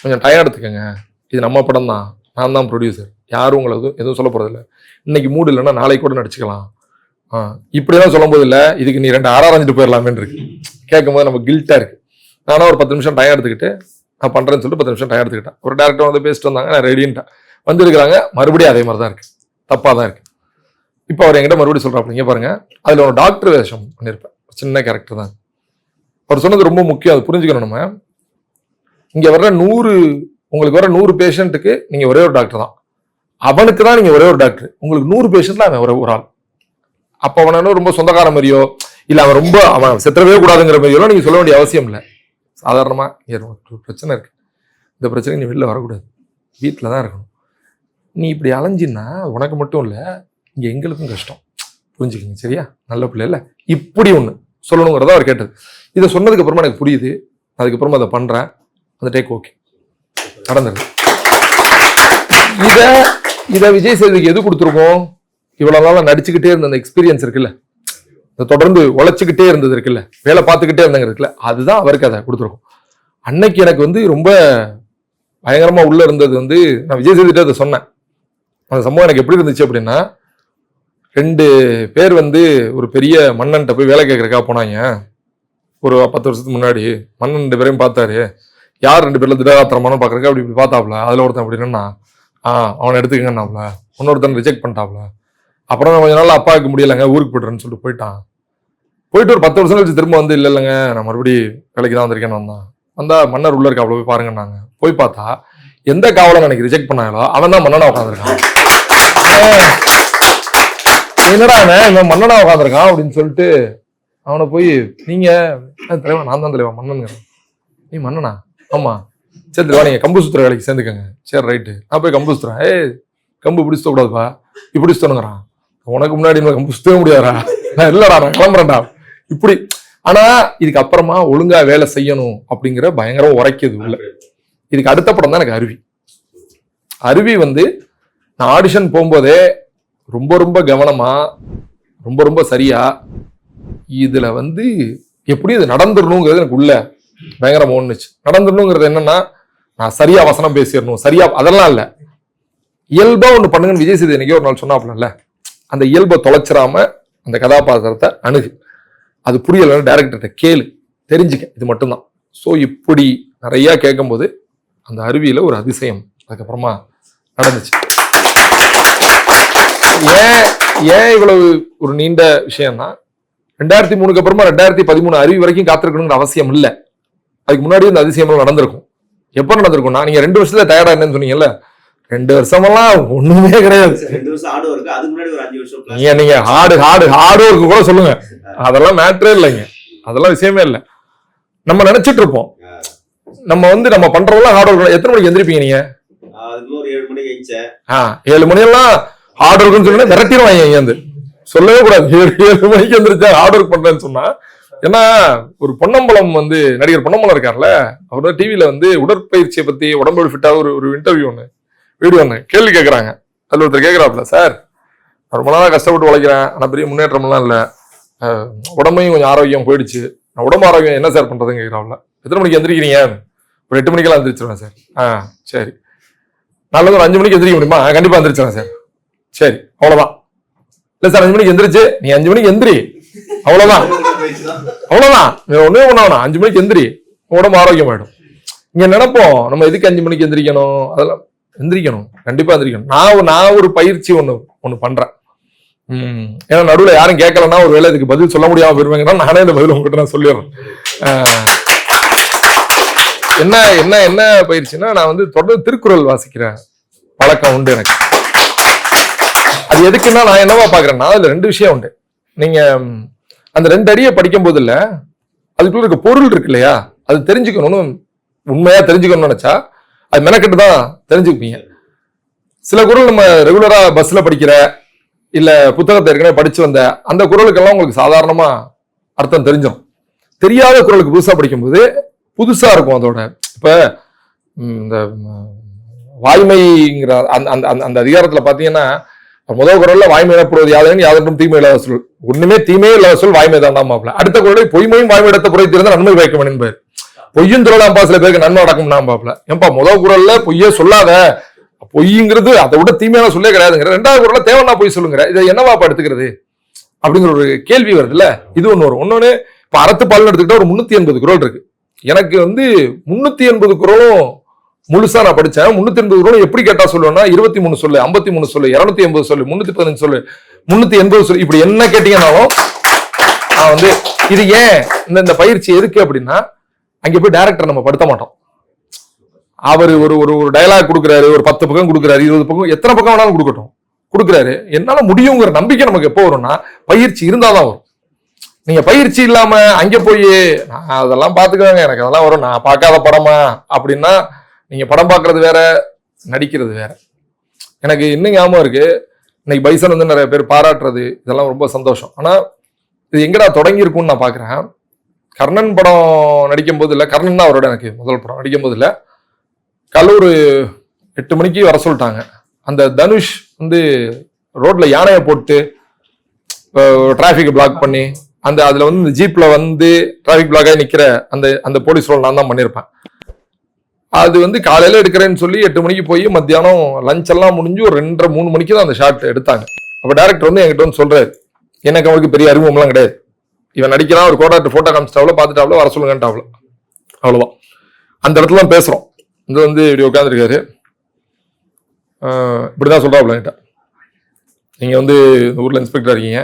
கொஞ்சம் டயம் எடுத்துக்கங்க, இது நம்ம படம் தான், நான் தான் ப்ரொடியூசர், யாரும் உங்களுக்கு எதுவும் சொல்ல போறது இல்லை, இன்னைக்கு மூடு இல்லைன்னா நாளைக்கு கூட நடிச்சுக்கலாம், இப்படிதான் சொல்லும் போது இல்லை, இதுக்கு நீ 2 ஆரஞ்சிட்டு போயிடலாமே இருக்கு. கேட்கும் போது நம்ம கில்ட்டா இருக்கு. நானும் ஒரு 10 நிமிஷம் டயம் எடுத்துக்கிட்டு நான் பண்றேன்னு சொல்லிட்டு 10 நிமிஷம் டயம் எடுத்துக்கிட்டேன். ஒரு டேரக்டர் வந்து பேசிட்டு வந்தாங்க, நான் ரெடின்ட்டேன். வந்திருக்கிறாங்க, மறுபடியும் அதே மாதிரி தான் இருக்கு, தப்பா தான் இருக்கு. இப்போ அவர் என்கிட்ட மறுபடியும் சொல்றாப்ல, இங்க பாருங்க, அதுல ஒரு டாக்டர் வேஷம் பண்ணியிருப்பேன், சின்ன கேரக்டர் தான். அவர் சொன்னது ரொம்ப முக்கியம், அது புரிஞ்சுக்கணும். நம்ம இங்க வர்ற உங்களுக்கு வர 100 பேஷண்ட்டுக்கு நீங்க ஒரே ஒரு டாக்டர் தான், அவனுக்கு தான் நீங்க ஒரே ஒரு டாக்டர், உங்களுக்கு 100 பேஷண்ட்ல அவன் ஒரு ஆள். அப்ப அவன ரொம்ப சொந்தக்கார மாதிரியோ இல்ல அவன் செத்துறவே கூடாதுங்கிற மாதிரியோ நீங்க சொல்ல வேண்டிய அவசியம் இல்லை. சாதாரணமா ஒரு பிரச்சனை இருக்கு, இந்த பிரச்சனை நீ வெளில வரக்கூடாது, வீட்டில தான் இருக்கணும், நீ இப்படி அலைஞ்சின்னா உனக்கு மட்டும் இல்லை இங்க எங்களுக்கும் கஷ்டம், புரிஞ்சுக்கங்க சரியா, நல்ல பிள்ளை இல்லை, இப்படி ஒண்ணு சொல்லணுங்கிறத அவர் கேட்டது. இதை சொன்னதுக்கு அப்புறமா எனக்கு புரியுது, அதுக்கப்புறமா அதை பண்றேன், அந்த டேக் ஓகே நடந்துருக்கு. இதை விஜய் சேதுபதிக்கு எது கொடுத்துருக்கோம், இவ்வளவு நாளா நடிச்சுக்கிட்டே இருந்த அந்த எக்ஸ்பீரியன்ஸ் இருக்குல்ல, இந்த தொடர்ந்து உழைச்சுக்கிட்டே இருந்தது இருக்குல்ல, வேலை பார்த்துக்கிட்டே இருந்தாங்க இருக்குல்ல, அதுதான் அவருக்கு அதை கொடுத்துருக்கும். அன்னைக்கு எனக்கு வந்து ரொம்ப பயங்கரமா உள்ள இருந்தது வந்து, நான் விஜய் சேதுகிட்ட அதை சொன்னேன். அந்த சம்பவம் எனக்கு எப்படி இருந்துச்சு அப்படின்னா, 2 பேர் வந்து ஒரு பெரிய மன்னன்ட்ட போய் வேலை கேட்கறக்கா போனாங்க ஒரு 10 வருஷத்துக்கு முன்னாடி. மன்னன் 2 பேரையும் பார்த்தாரு. யார் 2 பேர்ல திடகாத்திரமான பாக்குறக்கா அப்படி இப்படி பார்த்தாப்ல. அதுல ஒருத்தன் அப்படின்னா அவனை எடுத்துக்கங்கன்னாப்ல, இன்னொருத்தன் ரிஜெக்ட் பண்ணிட்டாப்ல. அப்புறம் கொஞ்ச நாள் அப்பாவுக்கு முடியலைங்க, ஊருக்கு போய்ட்டுறேன்னு சொல்லிட்டு போயிட்டான். போயிட்டு ஒரு 10 வருஷம் கழிச்சு திரும்ப வந்து இல்லைங்க நான் மறுபடியும் வேலைக்கு தான் வந்திருக்கேன்னு வந்தா மன்னர் உள்ள இருக்காப்ல, போய் பாருங்கன்னாங்க. போய் பார்த்தா எந்த காவலன் எனக்கு ரிஜெக்ட் பண்ணாங்களோ அவன் தான் மன்னனா உட்காந்துருக்கான். என்னடா இவன் மன்னனா உட்காந்துருக்கான் அப்படின்னு சொல்லிட்டு அவனை போய், நீங்க தலைவா, நான் தான் தலைவா மன்னனுங்க. நீ மன்னனா? ஆமா. சரி தலைவா, நீங்க கம்பு சுத்துற வேலைக்கு சேர்ந்துக்கங்க. சரி ரைட்டு. நான் போய் கம்பு சுத்துறேன். கம்பு இப்படி சுத்தக்கூடாதுப்பா, இப்படி சுத்தணுங்கிறான். உனக்கு முன்னாடி கம்பு சுத்தவே முடியாதா? நான் இல்லடா, நான் கிளம்புறேன்டா இப்படி. ஆனா இதுக்கு அப்புறமா ஒழுங்கா வேலை செய்யணும் அப்படிங்கிற பயங்கரம் உரைக்குது உள்ள. இதுக்கு அடுத்த படம் தான் எனக்கு அருவி. அருவி வந்து நான் ஆடிஷன் போகும்போதே ரொம்ப ரொம்ப கவனமா, ரொம்ப ரொம்ப சரியா, இதுல வந்து எப்படி இது நடந்துடணுங்கிறது எனக்கு உள்ள பயங்கரமா ஒண்ணுச்சு. நடந்துடணுங்கிறது என்னன்னா, நான் சரியா வசனம் பேசிடணும், சரியா, அதெல்லாம் இல்ல, இயல்பா ஒண்ணு பண்ணுங்கன்னு விஜய் சேது என்னைக்கே ஒரு நாள் சொன்னாப்ல, அந்த இயல்பை தொலைச்சிடாம அந்த கதாபாத்திரத்தை அணுகு, அது புரியலன்னு டைரக்டர்கிட்ட கேளு, தெரிஞ்சுக்க, இது மட்டும்தான். ஸோ இப்படி நிறைய கேட்கும்போது அந்த அருவியில ஒரு அதிசயம் அதுக்கப்புறமா நடந்துச்சு. ஏன் இவ்வளவு ஒரு நீண்ட விஷயம்னா, 2003க்கு அப்புறமா 2013 அருவி வரைக்கும் காத்திருக்கணுங்கிற அவசியம் இல்லை. அதுக்கு முன்னாடி இந்த அதிசயமெல்லாம் நடந்திருக்கும். எப்ப நடந்திருக்கும்னா, நீங்க 2 வருஷத்துல டயர்டா என்னன்னு சொன்னீங்கல்ல, 2 வருஷமெல்லாம் ஒண்ணுமே கிடையாது. நீங்க ஹார்ட் ஒர்க் கூட சொல்லுங்க, அதெல்லாம் மேட்டரே இல்லைங்க, அதெல்லாம் விஷயமே இல்லை. நம்ம நினைச்சிட்டு இருப்போம் நம்ம வந்து நம்ம பண்றதெல்லாம் ஹார்ட் ஒர்க். எத்தனை மணிக்கு எந்திரிப்பீங்க நீங்க? 7 மணி எல்லாம் ஹார்ட் ஒர்க்னு சொன்னா விரட்டிடுவாங்க. இங்க வந்து சொல்லவே கூடாது. 7 மணிக்கு எந்திரிச்சா ஹார்ட் ஒர்க் பண்றேன்னு சொன்னா, ஏன்னா ஒரு பொன்னம்பலம் வந்து நடிகர் பொன்னம்பலம் இருக்கார்ல, அவர் தான் டிவியில வந்து உடற்பயிற்சியை பத்தி உடம்போடு ஃபிட்டா ஒரு இன்டர்வியூ ஒண்ணு, வீடியோ ஒண்ணு கேள்வி கேட்கறாங்க. அதுல ஒருத்தர் கேட்கறாப்ல, சார் ரொம்ப நாளா கஷ்டப்பட்டு உழைக்கிறேன், ஆனா பெரிய முன்னேற்றம் எல்லாம் இல்ல, உடம்பையும் கொஞ்சம் ஆரோக்கியம் போயிடுச்சு, நான் உடம்பு ஆரோக்கியம் என்ன சார் பண்றதுன்னு கேட்கறாப்ல. எத்தனை மணிக்கு எந்திரிக்கிறீங்க? ஒரு 8 மணிக்கெல்லாம் எந்திரிச்சிருவேன் சார். சரி, நாளைக்கு ஒரு 5 மணிக்கு எந்திரிக்க முடியுமா? கண்டிப்பா எந்திரிச்சிருவேன் சார். சரி, அவ்வளவுதான். இல்ல சார் 5 மணிக்கு எந்திரிச்சு, நீ 5 மணிக்கு எந்திரி, அவ்வளவுதான் ஒண்ணே ஒண்ணு, 5 மணிக்கு எந்திரி, உடம்பு ஆரோக்கியம் ஆயிடும். இங்க நினைப்போம் நம்ம எதுக்கு 5 மணிக்கு எந்திரிக்கணும், அதெல்லாம் எந்திரிக்கணும், கண்டிப்பா எந்திரிக்கணும். நான் ஒரு பயிற்சி ஒண்ணு பண்றேன். ஏன்னா நடுவுல யாரும் கேட்கலன்னா ஒரு வேலை இதுக்கு பதில் சொல்ல முடியாம போயிருவாங்கன்னா நானே இந்த பதில் உங்ககிட்ட நான் சொல்லிடுறேன். என்ன பயிற்சின்னா, நான் வந்து தொடர்ந்து திருக்குறள் வாசிக்கிற பழக்கம் உண்டு எனக்கு. அது எதுக்குன்னா, நான் என்னவா பாக்குறேன்னா, அதுல 2 விஷயம் உண்டு. நீங்க அந்த 2 அடியை படிக்கும் போது இல்ல, அதுக்குள்ள இருக்க பொருள் இருக்கு இல்லையா, அது தெரிஞ்சுக்கணும்னு, உண்மையா தெரிஞ்சுக்கணும்னு நினைச்சா அது மெனக்கெட்டு தான் தெரிஞ்சுப்பீங்க. சில குறள் நம்ம ரெகுலரா பஸ்ல படிக்கிற இல்ல புத்தகத்தை ஏற்கனவே படிச்சு வந்த அந்த குறளுக்கெல்லாம் உங்களுக்கு சாதாரணமா அர்த்தம் தெரிஞ்சிடும். தெரியாத குறளுக்கு புதுசா படிக்கும்போது புதுசா இருக்கும் அதோட. இப்ப இந்த வாய்மைங்கிற அந்த அதிகாரத்துல பாத்தீங்கன்னா, முதல் குறள்ல வாய்மை எனப்படுவது யாதென்றும் தீமை இல்லாத சொல், ஒண்ணுமே தீமையே இல்லாத சொல் வாய்மை தான் மாப்பிள. அடுத்த குறளை பொய்மையும் வாய்மை இடத்த புறை தீர்ந்த நன்மை வைக்கணும் என்பது, பொய்யும் திருவிழாம்பா சில பேருக்கு நன்மை அடக்கும் நான் பாப்பல. ஏன்பா முதல் குறள்ல பொய்யே சொல்லாத, பொய்ங்கிறது அதை விட தீமையான சொல்லே கிடையாதுங்கிற. 2வது குறள்ல தேவனா பொய் சொல்லுங்கிற, இதை என்னவாப்பா எடுத்துக்கிறது அப்படிங்கிற ஒரு கேள்வி வருது இல்ல. இது ஒண்ணு வரும். இன்னொன்னு, இப்ப அறத்துப்பால்னு எடுத்துக்கிட்டா ஒரு 380 குறள் இருக்கு. எனக்கு வந்து 380 குறளும் முழுசா நான் படிச்சேன். 380 குறளும் எப்படி கேட்டா சொல்லுவேன்னா, 23 சொல்லு, 53 சொல்லு, 280 சொல்லு, 315 சொல்லு, 380 சொல்லு, இப்படி என்ன கேட்டீங்கன்னாலும் நான் வந்து இது ஏன் இந்த பயிற்சி எதுக்கு அப்படின்னா, அங்க போய் டைரக்டர் நம்ம படுத்த மாட்டோம். அவர் ஒரு டயலாக் கொடுக்குறாரு, ஒரு 10 பக்கம் கொடுக்குறாரு, 20 பக்கம், எத்தனை பக்கம் வேணாலும் கொடுக்குறாரு. என்னால முடியுங்கிற நம்பிக்கை நமக்கு எப்போ வரும்னா, பயிற்சி இருந்தாதான் வரும். நீங்க பயிற்சி இல்லாம அங்க போய் அதெல்லாம் பாத்துக்கோங்க, எனக்கு அதெல்லாம் வரும், நான் பார்க்காத படமா அப்படின்னா, நீங்க படம் பார்க்கறது வேற, நடிக்கிறது வேற. எனக்கு இன்னும் ஞாபகம் இருக்கு, இன்னைக்கு பைசன் வந்து நிறைய பேர் பாராட்டுறது, இதெல்லாம் ரொம்ப சந்தோஷம். ஆனா இது எங்கடா தொடங்கி இருக்கும்னு நான் பாக்குறேன். கர்ணன் படம் நடிக்கும் போது இல்ல, கர்ணன் தான் அவரோட எனக்கு முதல் படம் நடிக்கும் போது இல்ல, கல்லூர் 8 மணிக்கு வர சொல்லிட்டாங்க. அந்த தனுஷ் வந்து ரோட்ல யானையை போட்டு டிராஃபிக் பிளாக் பண்ணி அதுல வந்து இந்த ஜீப்ல வந்து டிராஃபிக் பிளாக் ஆகி நிக்கிற அந்த போலீஸ் ரோல் நான் தான் பண்ணியிருப்பேன். அது வந்து காலையில எடுக்கிறேன்னு சொல்லி 8 மணிக்கு போய் மத்தியானம் லஞ்ச் எல்லாம் முடிஞ்சு ஒரு 2:30-3 மணிக்கு தான் அந்த ஷாட் எடுத்தாங்க. அப்ப டைரக்டர் வந்து என்கிட்ட வந்து சொல்றாரு, எனக்கு அவனுக்கு பெரிய அறிமுகம்லாம் கிடையாது, இவன் நடிக்கிறான், ஒரு கோடாட்டு போட்டோ காமிச்சிட்டாவ்ல, பார்த்துட்டாவ்ல, வர சொல்லுங்கன்ட்டாவ்ல, அவ்வளவுதான். அந்த இடத்துல தான் பேசுறோம். இது வந்து இப்படி உட்காந்துருக்காரு, இப்படிதான் சொல்றாப்ல என்கிட்ட, நீங்க வந்து இந்த ஊர்ல இன்ஸ்பெக்டர் இருக்கீங்க,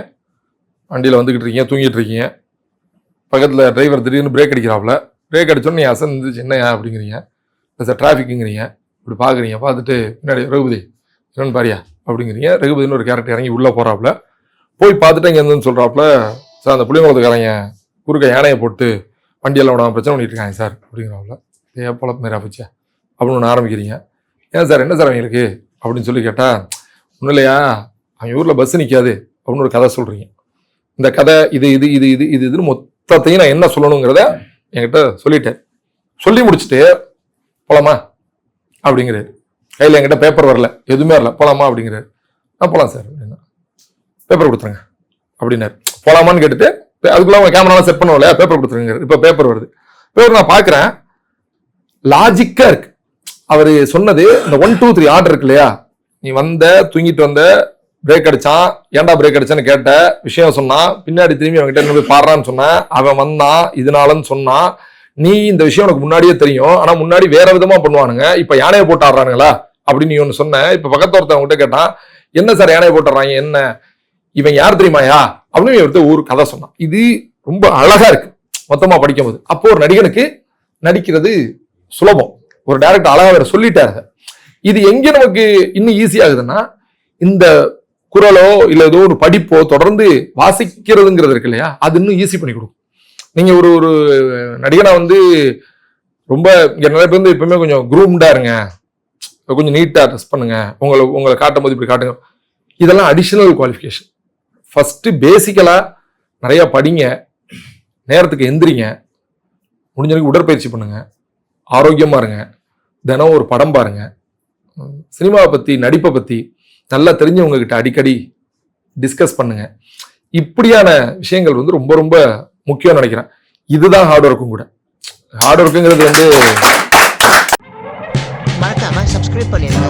வண்டியில வந்துகிட்டு இருக்கீங்க, தூங்கிட்டு இருக்கீங்க, பக்கத்துல டிரைவர் திடீர்னு பிரேக் அடிக்கிறாப்ல, பிரேக் அடிச்சோன்னு நீ அசந்து என்னையா அப்படிங்கிறீங்க, சார் டிராஃபிக்குங்கிறீங்க, இப்படி பாக்குறீங்க, பார்த்துட்டு பின்னாடி ரகுபதி என்னன்னு பாரியா அப்படிங்கிறீங்க. ரகுபதினு ஒரு கேரக்டர் இறங்கி உள்ள போறாப்ல, போய் பார்த்துட்டு இங்க இருந்து சொல்றாப்ல, சார் அந்த புளியங்குளத்துக்காரங்க குறுக்க யானையை போட்டு வண்டியெல்லாம் விடாம பிரச்சனை பண்ணிட்டு இருக்காங்க சார் அப்படிங்கிறாப்ல. பொழப்பு மாரி ஆச்சு அப்படின்னு ஒன்று ஆரம்பிக்கிறீங்க. ஏன் சார் என்ன சார் அவங்களுக்கு அப்படின்னு சொல்லி கேட்டா, ஒன்றும் இல்லையா அவங்க ஊர்ல பஸ் நிற்காது அப்படின்னு ஒரு கதை சொல்றீங்க. இந்த கதை இதுன்னு மொத்தத்தையும் நான் என்ன சொல்லணுங்கிறத என்கிட்ட சொல்லிட்டேன். சொல்லி முடிச்சுட்டு போலாமா அப்படிங்கிறாரு. கையில் என்கிட்ட பேப்பர் வரல, எதுவுமே வரல, போலாமா அப்படிங்கிறாரு. போலாம் சார் அப்படின்னா, பேப்பர் கொடுத்துருங்க அப்படின்னாரு. போலாமான்னு கேட்டுட்டு அதுக்குள்ள அவங்க கேமராலாம் செட் பண்ணுவோம் இல்லையா, பேப்பர் கொடுத்துருங்க. இப்போ பேப்பர் வருது, பேப்பர் நான் பார்க்குறேன், லாஜிக்கா இருக்கு. அவர் சொன்னது இந்த 1 2 3 ஆர்டர் இருக்கு இல்லையா, நீ தூங்கிட்டு வந்த, பிரேக் அடிச்சான், ஏன்டா பிரேக் அடிச்சான்னு கேட்ட விஷயம் சொன்னான், பின்னாடி திரும்பி அவன்கிட்ட என்ன போய் பாடுறான்னு சொன்னான், அவன் வந்தான் இதனாலன்னு சொன்னான், நீ இந்த விஷயம் உனக்கு முன்னாடியே தெரியும், ஆனா முன்னாடி வேற விதமா பண்ணுவானுங்க, இப்ப யானையை போட்டு ஆடுறானுங்களா அப்படின்னு நீ ஒண்ணு சொன்ன. இப்ப பக்கத்து ஒருத்தவங்க கிட்ட கேட்டான், என்ன சார் யானையை போட்டுறாங்க, என்ன இவன் யார் தெரியுமாயா அப்படின்னு ஒருத்தர் ஒரு கதை சொன்னான். இது ரொம்ப அழகா இருக்கு மொத்தமா படிக்கும் போது. அப்போ ஒரு நடிகனுக்கு நடிக்கிறது சுலபம், ஒரு டைரக்டர் அழகா வேற சொல்லிட்டாரு. இது எங்க நமக்கு இன்னும் ஈஸி ஆகுதுன்னா, இந்த குரலோ இல்ல ஏதோ ஒரு படிப்போ தொடர்ந்து வாசிக்கிறதுங்கிறது இருக்கு இல்லையா, அது இன்னும் ஈஸி பண்ணி கொடுக்கும். நீங்க ஒரு நடிகனா வந்து ரொம்ப இங்க நிறைய பேர் வந்து எப்பவுமே கொஞ்சம் குரூம்டா இருங்க, கொஞ்சம் நீட்டா ட்ரெஸ் பண்ணுங்க, உங்களை காட்டும் போது இப்படி காட்டுங்க, இதெல்லாம் அடிஷனல் குவாலிஃபிகேஷன். ஃபர்ஸ்ட் பேசிக்கலா நிறைய படிங்க, நேரத்துக்கு எந்திரிங்க, முடிஞ்சவரைக்கும் உடற்பயிற்சி பண்ணுங்க, ஆரோக்கியமா இருங்க, தினம் ஒரு படம் பாருங்க, சினிமாவை பத்தி நடிப்பை பத்தி நல்லா தெரிஞ்சவங்க கிட்ட அடிக்கடி டிஸ்கஸ் பண்ணுங்க. இப்படியான விஷயங்கள் வந்து ரொம்ப ரொம்ப முக்கியம் நினைக்கிறேன். இதுதான் ஹார்ட் ஒர்க்கும் கூட. ஹார்ட் ஒர்க்குங்கிறது வந்து மறக்காம சப்ஸ்கிரைப் பண்ணிடுங்க.